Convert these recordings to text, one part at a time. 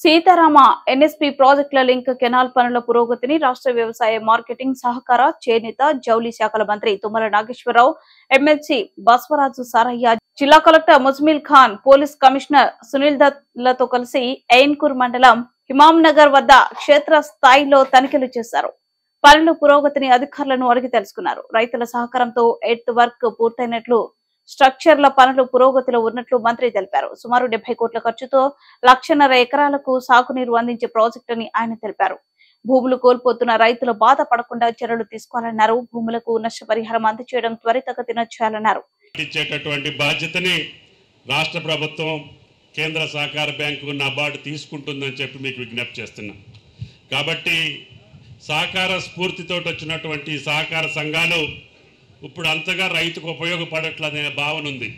Sitarama NSP ప్రాజెక్టుల link canal పనుల పురోగతిని రాష్ట్ర వ్యవసాయ మార్కెటింగ్ సహకార చేనేత జౌళి శాఖల మంత్రి తుమ్మల నాగేశ్వరరావు, ఎమ్మెల్సీ బసవరాజు సారయ్య, జిల్లా collector Muzammil Khan, police commissioner Sunil దత్లతో కలిసి ఎయిన్కూర్ మండలం హిమాంనగర్ వద్ద క్షేత్ర స్థాయిలో తనిఖీలు చేశారు. పనుల పురోగతిని అధికారులను అడిగి తెలుసుకున్నారు. రైతుల సహకారంతో ఎర్త్ వర్క్ పూర్తయినట్లు, స్ట్రక్చర్ల పనులు పురోగతిలో ఉన్నట్లు మంత్రి తెలిపారు. సుమారు 70 కోట్ల ఖర్చుతో 1.5 ఎకరాలకు సాగునీరు అందించే ప్రాజెక్టు అని ఆయన తెలిపారు. భూములు కోల్పోతున్న రైతులు బాధపడకుండా చర్యలు తీసుకోవాలన్నారు. భూములకు నష్టపరిహారం అందజేయడం త్వరితగతిన చేయాలన్నారు. ఇచ్చేటటువంటి బాధ్యతని రాష్ట్ర ప్రభుత్వం, కేంద్ర సహకార బ్యాంకు, నాబార్డు తీసుకుంటుందని చెప్పి మీకు విజ్ఞప్తి చేస్తున్నా. కాబట్టి సహకార స్ఫూర్తితో వచ్చినటువంటి సహకార సంఘాలు ఇప్పుడు అంతగా రైతుకు ఉపయోగపడట్లనే భావన ఉంది.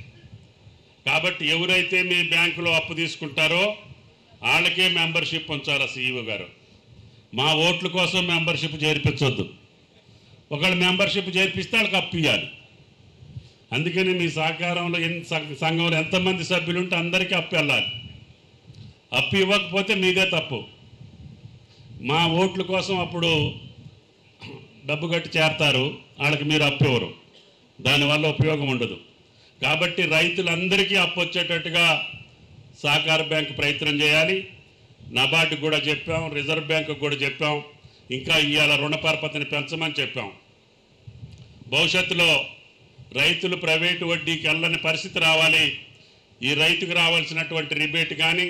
కాబట్టి ఎవరైతే మీ బ్యాంకులో అప్పు తీసుకుంటారో వాళ్ళకే మెంబర్షిప్ ఉంచాలి. సీఈఓ గారు, మా ఓట్ల కోసం మెంబర్షిప్ చేర్పించొద్దు. ఒకళ్ళు మెంబర్షిప్ చేర్పిస్తే వాళ్ళకి అప్పు ఇవ్వాలి. అందుకని మీ సహకారంలో సంఘంలో ఎంతమంది సభ్యులు ఉంటే అందరికీ అప్పు వెళ్ళాలి. అప్పు ఇవ్వకపోతే మీదే తప్పు. మా ఓట్ల కోసం అప్పుడు డబ్బు కట్టి చేరతారు, వాళ్ళకి మీరు అప్పు ఇవ్వరు, దానివల్ల ఉపయోగం ఉండదు. కాబట్టి రైతులందరికీ అప్పు వచ్చేటట్టుగా సహకార బ్యాంకు ప్రయత్నం చేయాలి. నాబార్డుకు కూడా చెప్పాం, రిజర్వ్ బ్యాంకుకు కూడా చెప్పాం. ఇంకా ఇవాళ రుణ పరపతిని పెంచమని చెప్పాం. భవిష్యత్తులో రైతులు ప్రైవేటు వడ్డీకి వెళ్ళని పరిస్థితి రావాలి. ఈ రైతుకు రావాల్సినటువంటి రిబేట్ కానీ,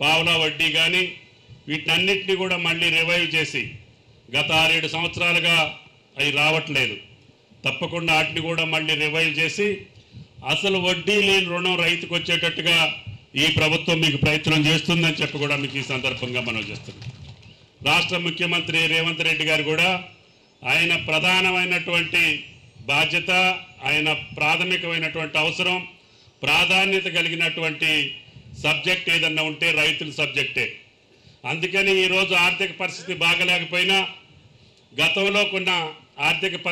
పావలా వడ్డీ కానీ, వీటన్నిటిని కూడా మళ్ళీ రివైవ్ చేసి, గత 6-7 సంవత్సరాలుగా అవి రావట్లేదు, తప్పకుండా వాటిని కూడా మళ్ళీ రివైవ్ చేసి అసలు వడ్డీ లేని రుణం రైతుకు వచ్చేటట్టుగా ఈ ప్రభుత్వం మీకు ప్రయత్నం చేస్తుందని చెప్పి కూడా మీకు ఈ సందర్భంగా మనం చేస్తున్నాం. రాష్ట్ర ముఖ్యమంత్రి రేవంత్ రెడ్డి గారు కూడా ఆయన ప్రధానమైనటువంటి బాధ్యత, ఆయన ప్రాథమికమైనటువంటి అవసరం, ప్రాధాన్యత కలిగినటువంటి సబ్జెక్ట్ ఏదన్నా ఉంటే రైతుల సబ్జెక్టే. అందుకని ఈరోజు ఆర్థిక పరిస్థితి బాగలేకపోయినా, గతంలో కొన్న ఆర్థిక పరిస్థితి